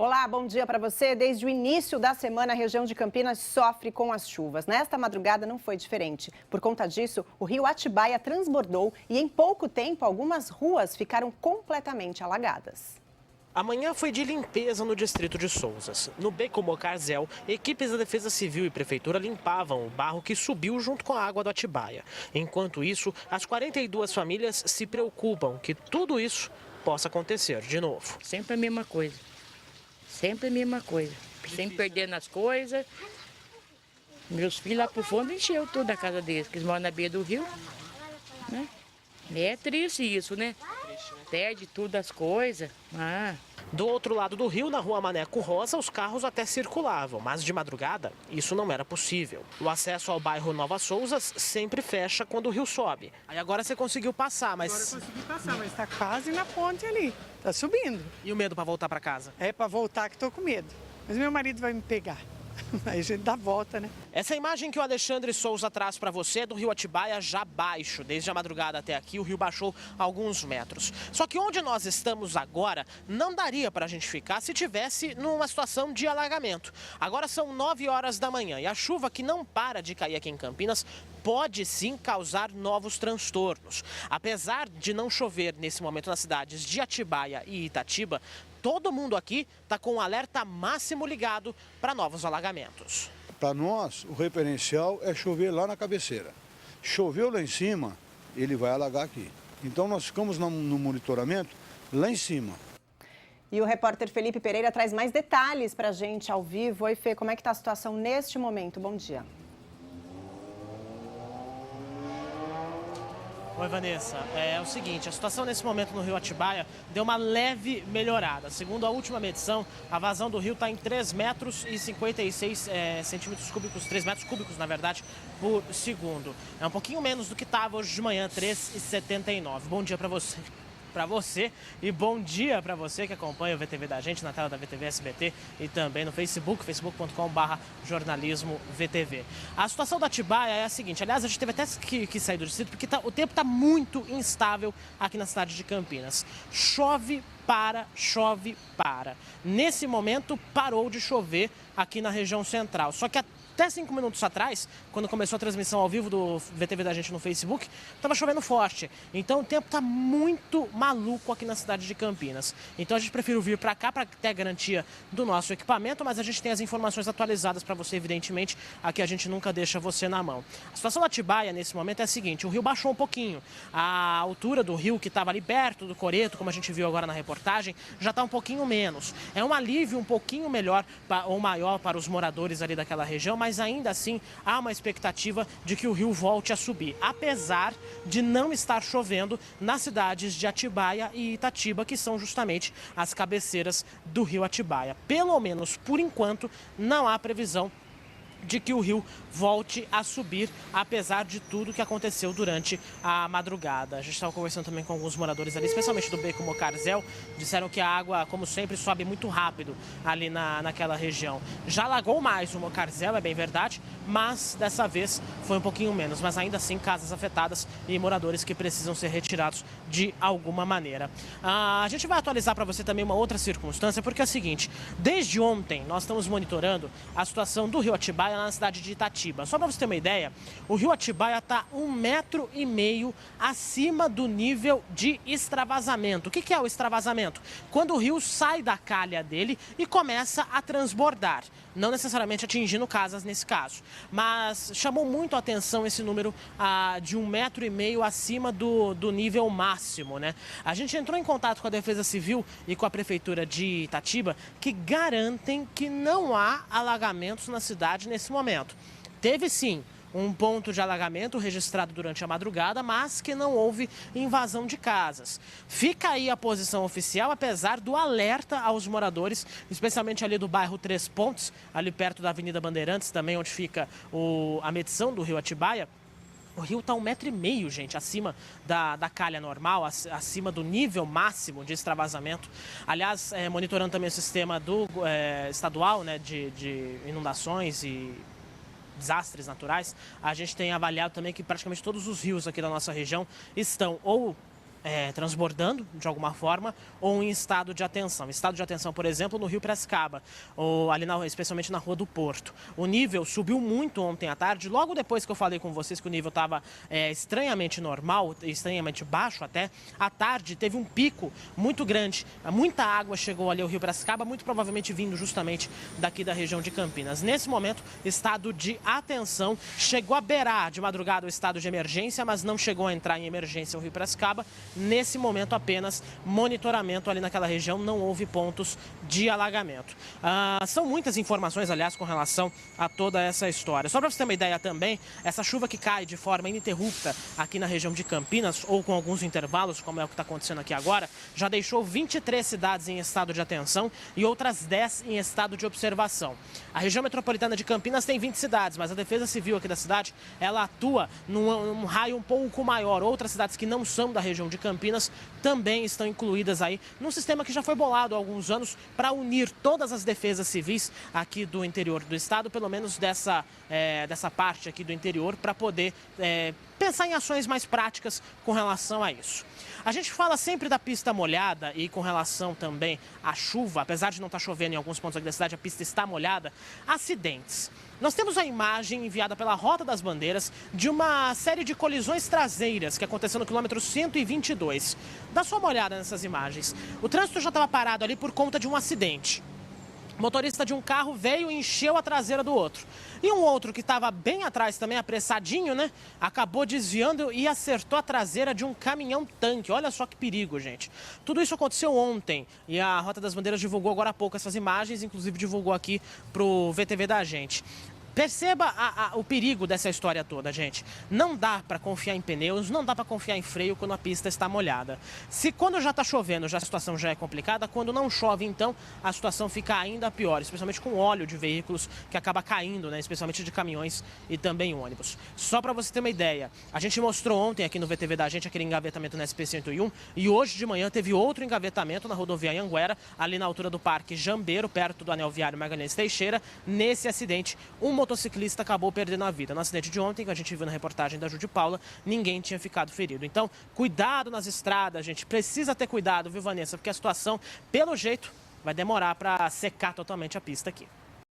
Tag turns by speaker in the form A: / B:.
A: Olá, bom dia para você. Desde o início da semana, a região de Campinas sofre com as chuvas. Nesta madrugada não foi diferente. Por conta disso, o rio Atibaia transbordou e em pouco tempo algumas ruas ficaram completamente alagadas.
B: Amanhã foi de limpeza no distrito de Souzas. No beco Mocarzel, equipes da Defesa Civil e Prefeitura limpavam o barro que subiu junto com a água do Atibaia. Enquanto isso, as 42 famílias se preocupam que tudo isso possa acontecer de novo.
C: Sempre a mesma coisa. Sempre a mesma coisa. Sempre perdendo as coisas. Meus filhos lá pro fundo encheu tudo a casa deles, que eles moram na beira do rio. Né? É triste isso, né? Perde tudo as coisas.
B: Do outro lado do rio, na rua Maneco Rosa, os carros até circulavam, mas de madrugada isso não era possível. O acesso ao bairro Nova Souzas sempre fecha quando o rio sobe. Aí agora você conseguiu passar, mas...
D: Agora eu consegui passar, mas está quase na ponte ali. Está subindo.
B: E o medo para voltar para casa?
D: É para voltar que estou com medo. Mas meu marido vai me pegar. Aí a gente dá volta, né?
B: Essa imagem que o Alexandre Souza traz para você é do rio Atibaia já baixo. Desde a madrugada até aqui, o rio baixou alguns metros. Só que onde nós estamos agora, não daria para a gente ficar se tivesse numa situação de alagamento. Agora são 9 horas da manhã e a chuva que não para de cair aqui em Campinas pode sim causar novos transtornos. Apesar de não chover nesse momento nas cidades de Atibaia e Itatiba, todo mundo aqui está com o alerta máximo ligado para novos alagamentos.
E: Para nós, o referencial é chover lá na cabeceira. Choveu lá em cima, ele vai alagar aqui. Então nós ficamos no monitoramento lá em cima.
A: E o repórter Felipe Pereira traz mais detalhes para a gente ao vivo. Oi, Fê, como é que está a situação neste momento? Bom dia.
B: Oi, Vanessa. É o seguinte, a situação nesse momento no rio Atibaia deu uma leve melhorada. Segundo a última medição, a vazão do rio está em 3 metros e 56 centímetros cúbicos, 3 metros cúbicos, na verdade, por segundo. É um pouquinho menos do que estava hoje de manhã, 3,79. Bom dia para você. E bom dia para você que acompanha o VTV da gente na tela da VTV SBT e também no Facebook, facebook.com/jornalismo-VTV. A situação da Atibaia é a seguinte, aliás, a gente teve até que sair do distrito porque o tempo está muito instável aqui na cidade de Campinas. Chove, para. Nesse momento parou de chover aqui na região central, só que até 5 minutos atrás, quando começou a transmissão ao vivo do VTV da gente no Facebook, estava chovendo forte. Então o tempo está muito maluco aqui na cidade de Campinas. Então a gente preferiu vir para cá para ter a garantia do nosso equipamento, mas a gente tem as informações atualizadas para você, evidentemente. Aqui a gente nunca deixa você na mão. A situação da Atibaia nesse momento é a seguinte, o rio baixou um pouquinho. A altura do rio que estava ali perto do Coreto, como a gente viu agora na reportagem, já está um pouquinho menos. É um alívio um pouquinho melhor ou maior para os moradores ali daquela região, mas ainda assim há uma expectativa de que o rio volte a subir, apesar de não estar chovendo nas cidades de Atibaia e Itatiba, que são justamente as cabeceiras do rio Atibaia. Pelo menos por enquanto não há previsão de que o rio volte a subir, apesar de tudo que aconteceu durante a madrugada. A gente estava conversando também com alguns moradores ali, especialmente do beco Mocarzel, disseram que a água, como sempre, sobe muito rápido ali naquela região. Já alagou mais o Mocarzel, é bem verdade, mas dessa vez foi um pouquinho menos, mas ainda assim casas afetadas e moradores que precisam ser retirados de alguma maneira. A gente vai atualizar para você também uma outra circunstância, porque é o seguinte, desde ontem nós estamos monitorando a situação do rio Atibaia na cidade de Itatiba. Só para você ter uma ideia, o rio Atibaia está 1,5 metro acima do nível de extravasamento. O que é o extravasamento? Quando o rio sai da calha dele e começa a transbordar. Não necessariamente atingindo casas nesse caso. Mas chamou muito a atenção esse número de 1,5 metro acima do nível máximo, né? A gente entrou em contato com a Defesa Civil e com a Prefeitura de Itatiba, que garantem que não há alagamentos na cidade nesse momento. Teve sim um ponto de alagamento registrado durante a madrugada, mas que não houve invasão de casas. Fica aí a posição oficial, apesar do alerta aos moradores, especialmente ali do bairro Três Pontes, ali perto da Avenida Bandeirantes, também onde fica a medição do rio Atibaia. O rio está 1,5 metro, gente, acima da calha normal, acima do nível máximo de extravasamento. Aliás, monitorando também o sistema estadual, né, de inundações e desastres naturais, a gente tem avaliado também que praticamente todos os rios aqui da nossa região estão ou transbordando de alguma forma ou em estado de atenção. Estado de atenção, por exemplo, no Rio Piracicaba, ou ali especialmente na Rua do Porto. O nível subiu muito ontem à tarde, logo depois que eu falei com vocês que o nível estava estranhamente normal, estranhamente baixo até, à tarde teve um pico muito grande. Muita água chegou ali ao Rio Piracicaba, muito provavelmente vindo justamente daqui da região de Campinas. Nesse momento, estado de atenção, chegou a beirar de madrugada o estado de emergência, mas não chegou a entrar em emergência o Rio Piracicaba. Nesse momento, apenas monitoramento ali naquela região, não houve pontos de alagamento. São muitas informações, aliás, com relação a toda essa história. Só para você ter uma ideia também, essa chuva que cai de forma ininterrupta aqui na região de Campinas, ou com alguns intervalos, como é o que está acontecendo aqui agora, já deixou 23 cidades em estado de atenção e outras 10 em estado de observação. A região metropolitana de Campinas tem 20 cidades, mas a Defesa Civil aqui da cidade, ela atua num raio um pouco maior. Outras cidades que não são da região de Campinas também estão incluídas aí num sistema que já foi bolado há alguns anos para unir todas as defesas civis aqui do interior do estado, pelo menos dessa parte aqui do interior, para poder pensar em ações mais práticas com relação a isso. A gente fala sempre da pista molhada e com relação também à chuva, apesar de não estar chovendo em alguns pontos aqui da cidade, a pista está molhada, acidentes. Nós temos a imagem enviada pela Rota das Bandeiras de uma série de colisões traseiras que aconteceu no quilômetro 122. Dá só uma olhada nessas imagens. O trânsito já estava parado ali por conta de um acidente. O motorista de um carro veio e encheu a traseira do outro. E um outro que estava bem atrás também, apressadinho, né? Acabou desviando e acertou a traseira de um caminhão-tanque. Olha só que perigo, gente. Tudo isso aconteceu ontem e a Rota das Bandeiras divulgou agora há pouco essas imagens, inclusive divulgou aqui pro VTV da gente. Perceba o perigo dessa história toda, gente. Não dá para confiar em pneus, não dá para confiar em freio quando a pista está molhada. Se quando já está chovendo, a situação já é complicada, quando não chove, então, a situação fica ainda pior, especialmente com óleo de veículos que acaba caindo, né? Especialmente de caminhões e também ônibus. Só para você ter uma ideia, a gente mostrou ontem aqui no VTV da gente aquele engavetamento na SP-101 e hoje de manhã teve outro engavetamento na rodovia Anhanguera, ali na altura do Parque Jambeiro, perto do anel viário Magalhães Teixeira. Nesse acidente, um motociclista acabou perdendo a vida. No acidente de ontem, que a gente viu na reportagem da Ju de Paula, ninguém tinha ficado ferido. Então, cuidado nas estradas, gente. Precisa ter cuidado, viu, Vanessa? Porque a situação, pelo jeito, vai demorar para secar totalmente a pista aqui.